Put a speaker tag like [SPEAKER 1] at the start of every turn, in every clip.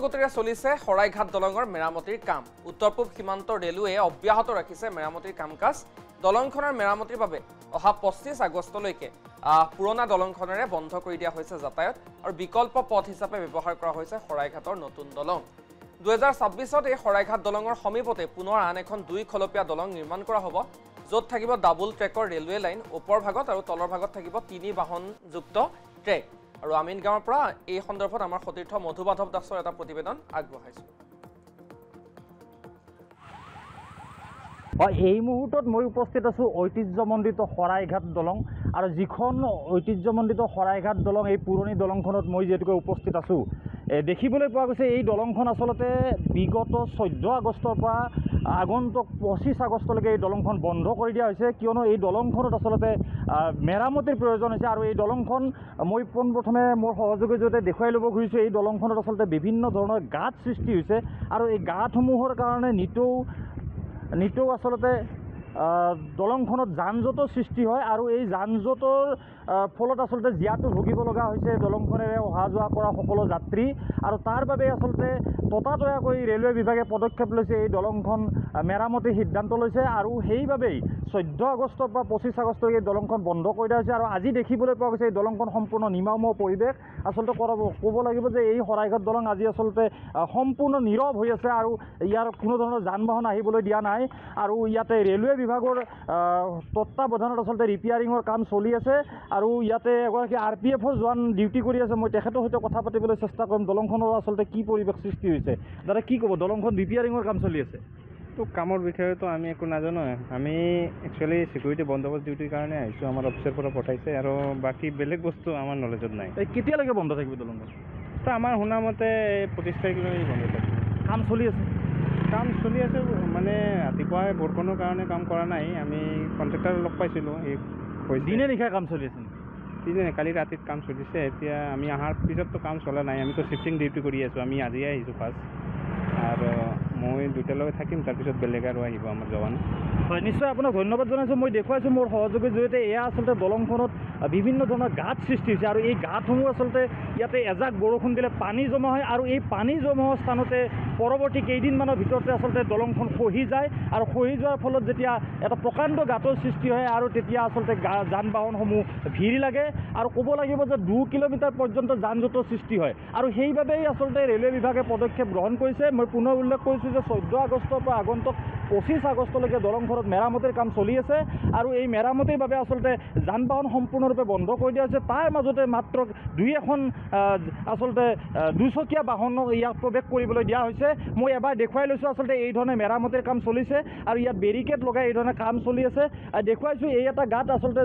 [SPEAKER 1] গতিৰে চলিছে শৰাইঘাট দলঙৰ মেৰামতিৰ কাম। উত্তৰ পূব সীমান্ত ৰেলৱে অব্যাহত ৰাখিছে মেৰামতিৰ কাম-কাজ। দলংখনৰ মেৰামতিৰ বাবে অহা 25 আগষ্টলৈকে পুৰণা দলংখনেৰে বন্ধ কৰি দিয়া হৈছে যাতায়াত আৰু বিকল্প পথ হিচাপে ব্যৱহাৰ কৰা হৈছে শৰাইঘাটৰ নতুন দলং। 2026ত এই শৰাইঘাট দলঙৰ সমীপতে পুনৰ আন এখন 2 খলপীয়া দলং নিৰ্মাণ কৰা হ'ব, য'ত থাকিব ডাবল ট্ৰেকৰ ৰেলৱে লাইন, ওপৰ ভাগত আৰু তলৰ ভাগত থাকিব 3 বাহনযুক্ত ট্ৰেক। আৰু আমিন গাঁৱৰ পৰা এই সন্দৰ্ভত আমাৰ সতীৰ্থ মধুবাধৱ দাসৰ এটা প্ৰতিবেদন আগবঢ়াইছোঁ।
[SPEAKER 2] এই মুহূৰ্তত মই উপস্থিত আছোঁ ঐতিহ্যমণ্ডিত শৰাইঘাট দলং আৰু যিখন ঐতিহ্যমণ্ডিত শৰাইঘাট দলং এই পুৰণি দলংখনত মই যিহেতুকে উপস্থিত আছোঁ, দেখিবলৈ পোৱা গৈছে এই দলংখন আচলতে বিগত 14 আগষ্টৰ পৰা আগন্তুক 25 আগষ্টলৈকে এই দলংখন বন্ধ কৰি দিয়া হৈছে, কিয়নো এই দলংখনত আচলতে মেৰামতিৰ প্ৰয়োজন হৈছে। আৰু এই দলংখন মই পোনপ্ৰথমে মোৰ সহযোগীৰ জৰিয়তে দেখুৱাই ল'ব খুজিছোঁ। এই দলংখনত আচলতে বিভিন্ন ধৰণৰ গাঁত সৃষ্টি হৈছে আৰু এই গাঁতসমূহৰ কাৰণে নিতৌ আচলতে দলংখনত যান জঁটৰ সৃষ্টি হয় আৰু এই যান জঁটৰ ফলত আচলতে জীয়াতু ভুগিব লগা হৈছে দলংখনেৰে অহা যোৱা কৰা সকলো যাত্ৰী। আৰু তাৰ বাবে আচলতে ততাতৈয়াকৈ ৰেলৱে বিভাগে পদক্ষেপ লৈছে, এই দলংখন মেৰামতিৰ সিদ্ধান্ত লৈছে আৰু সেইবাবেই 14 আগষ্টৰ পৰা 25 আগষ্টলৈকে এই দলংখন বন্ধ কৰি দিয়া হৈছে। আৰু আজি দেখিবলৈ পোৱা গৈছে এই দলংখন সম্পূৰ্ণ নিৰ্মম পৰিৱেশ। আচলতে ক'ব লাগিব যে এই শৰাইঘাট দলং আজি আচলতে সম্পূৰ্ণ নীৰৱ হৈ আছে আৰু ইয়াৰ কোনো ধৰণৰ যান বাহন আহিবলৈ দিয়া নাই। আৰু ইয়াতে ৰেলৱে বিভাগৰ তত্ত্বাৱধানত আচলতে ৰিপেয়াৰিঙৰ কাম চলি আছে আৰু ইয়াতে এগৰাকী RPFৰ জোৱান ডিউটি কৰি আছে। মই তেখেতৰ সৈতে কথা পাতিবলৈ চেষ্টা কৰিম। দলংখনৰ আচলতে কি পৰিৱেশ সৃষ্টি হৈছে, দাদা কি ক'ব? দলংখন ৰিপেয়াৰিঙৰ কাম চলি আছে।
[SPEAKER 3] তো কামৰ বিষয়েতো আমি একো নাজানো। আমি একচুৱেলি চিকিউৰিটি বন্দোবস্ত ডিউটিৰ কাৰণে আহিছোঁ, আমাৰ অফিচৰ পৰা পঠাইছে আৰু বাকী বেলেগ বস্তু আমাৰ নলেজত নাই।
[SPEAKER 2] কেতিয়ালৈকে বন্ধ থাকিব দলংখন?
[SPEAKER 3] তো আমাৰ শুনামতে 25 তাৰিখলৈকে বন্ধ থাকিব।
[SPEAKER 2] কাম চলি আছে?
[SPEAKER 3] কাম চলি আছে মানে ৰাতিপুৱাই বৰষুণৰ কাৰণে কাম কৰা নাই। আমি কণ্ট্ৰেক্টাৰ লগ পাইছিলোঁ, এই
[SPEAKER 2] দিনে নিশাই কাম চলি আছে?
[SPEAKER 3] দিনে, কালি ৰাতিত কাম চলিছে। এতিয়া আমি অহাৰ পিছততো কাম চলা নাই, আমিতো শিফটিং ডিউটি কৰি আছোঁ। আমি আজিয়ে আহিছোঁ ফাৰ্ষ্ট আৰু মই 2টালৈকে থাকিম, তাৰপিছত বেলেগ আৰু আহিব আমাৰ জৱান।
[SPEAKER 2] হয়, নিশ্চয় আপোনাক ধন্যবাদ জনাইছোঁ। মই দেখুৱাইছোঁ মোৰ সহযোগীৰ জৰিয়তে এয়া আচলতে দলংখনত বিভিন্ন ধৰণৰ গাঁত সৃষ্টি হৈছে আৰু এই গাঁতসমূহ আচলতে ইয়াতে এজাক বৰষুণ দিলে পানী জমা হয় আৰু এই পানী জমা হোৱা স্থানতে পৰৱৰ্তী কেইদিনমানৰ ভিতৰতে আচলতে দলংখন খহি যায় আৰু খহি যোৱাৰ ফলত যেতিয়া এটা প্ৰকাণ্ড গাঁতৰ সৃষ্টি হয় আৰু তেতিয়া আচলতে যান বাহনসমূহ ভিৰ লাগে আৰু ক'ব লাগিব যে 2 কিলোমিটাৰ পৰ্যন্ত যান জঁটৰ সৃষ্টি হয়। আৰু সেইবাবেই আচলতে ৰেলৱে বিভাগে পদক্ষেপ গ্ৰহণ কৰিছে। মই পুনৰ উল্লেখ কৰিছোঁ যে 14 আগষ্টৰ পৰা আগন্তুক 25 আগষ্টলৈকে দলংখনত মেৰামতিৰ কাম চলি আছে আৰু এই মেৰামতিৰ বাবে আচলতে যান বাহন সম্পূৰ্ণৰূপে বন্ধ কৰি দিয়া হৈছে। তাৰ মাজতে মাত্ৰ 2-এখন আচলতে দুচকীয়া বাহন ইয়াক প্ৰৱেশ কৰিবলৈ দিয়া হৈছে। মই এবাৰ দেখুৱাই লৈছোঁ আচলতে এই ধৰণে মেৰামতিৰ কাম চলিছে আৰু ইয়াত বেৰিকেড লগাই এই ধৰণে কাম চলি আছে। দেখুৱাইছোঁ এই এটা গাঁত আচলতে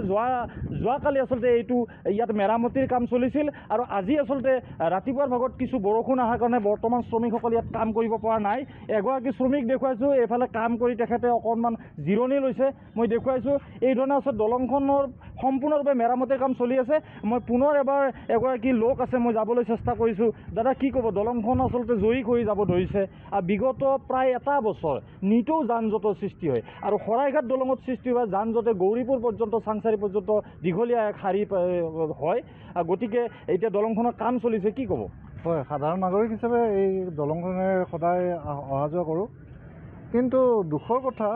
[SPEAKER 2] যোৱাকালি আচলতে এইটো ইয়াত মেৰামতিৰ কাম চলিছিল আৰু আজি আচলতে ৰাতিপুৱাৰ ভাগত কিছু বৰষুণ অহাৰ কাৰণে বৰ্তমান শ্ৰমিকসকল ইয়াত কাম কৰিব পৰা নাই। এগৰাকী শ্ৰমিক দেখুৱাইছোঁ, এইফালে কাম কৰি তেখেতে অকণমান জিৰণি লৈছে। মই দেখুৱাইছোঁ এই ধৰণে আচলতে দলংখনৰ সম্পূৰ্ণৰূপে মেৰামতিৰ কাম চলি আছে। মই পুনৰ এবাৰ এগৰাকী লোক আছে, মই যাবলৈ চেষ্টা কৰিছোঁ। দাদা কি ক'ব? দলংখন আচলতে জয়ী হৈ যাব ধৰিছে আৰু বিগত প্ৰায় এটা বছৰ নিতৌ যান জঁটৰ সৃষ্টি হয় আৰু শৰাইঘাট দলঙত সৃষ্টি হোৱা যান জঁটে গৌৰীপুৰ পৰ্যন্ত চাংচাৰী পৰ্যন্ত দীঘলীয়া এক শাৰী হয়। গতিকে এতিয়া দলংখনৰ কাম চলিছে, কি ক'ব?
[SPEAKER 4] হয়, সাধাৰণ নাগৰিক হিচাপে এই দলংখনে সদায় অহা যোৱা কৰোঁ, কিন্তু দুখৰ কথা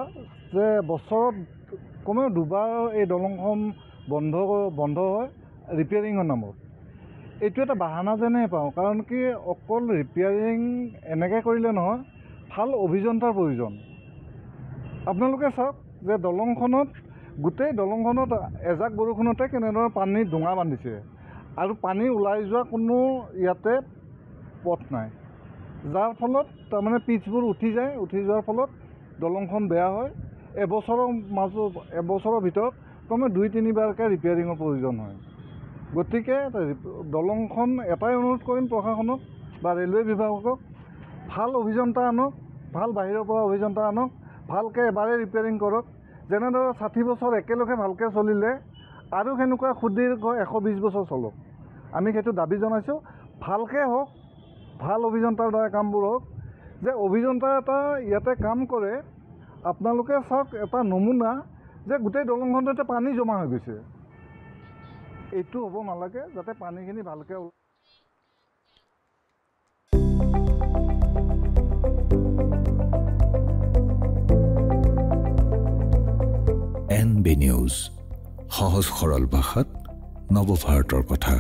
[SPEAKER 4] যে বছৰত কমেও 2বাৰ এই দলংখন বন্ধ হয় ৰিপেয়াৰিঙৰ নামত। এইটো এটা বাহানা যেনে পাওঁ, কাৰণ কি অকল ৰিপেয়াৰিং এনেকৈ কৰিলে নহয়, ভাল অভিযন্তাৰ প্ৰয়োজন। আপোনালোকে চাওক যে গোটেই দলংখনত এজাক বৰষুণতে কেনেদৰে পানী ডোঙা বান্ধিছে আৰু পানী ওলাই যোৱা কোনো ইয়াতে পথ নাই, যাৰ ফলত তাৰমানে পিচবোৰ উঠি যোৱাৰ ফলত দলংখন বেয়া হয়। এবছৰৰ ভিতৰত কমে 2-3বাৰকৈ ৰিপেয়াৰিঙৰ প্ৰয়োজন হয়। গতিকে দলংখন এটাই অনুৰোধ কৰিম প্ৰশাসনক বা ৰেলৱে বিভাগক, ভাল অভিযন্তা আনক, ভাল বাহিৰৰ পৰা অভিযন্তা আনক, ভালকৈ এবাৰেই ৰিপেয়াৰিং কৰক। যেনেদৰে 60 বছৰ একেলগে ভালকৈ চলিলে আৰু সেনেকুৱা সুদীৰ্ঘ 120 বছৰ চলক। আমি সেইটো দাবী জনাইছোঁ। ভালকৈ হওক, ভাল অভিযন্তাৰ দ্বাৰা কামবোৰ হওক। যে অভিযন্তা এটা ইয়াতে কাম কৰে, আপোনালোকে চাওক এটা নমুনা যে গোটেই দলংখনতে পানী জমা হৈ গৈছে। এইটো হ'ব নালাগে, যাতে পানীখিনি ভালকৈ
[SPEAKER 5] NB নিউজ, সহজ সৰল ভাষাত নৱভাৰতৰ কথা।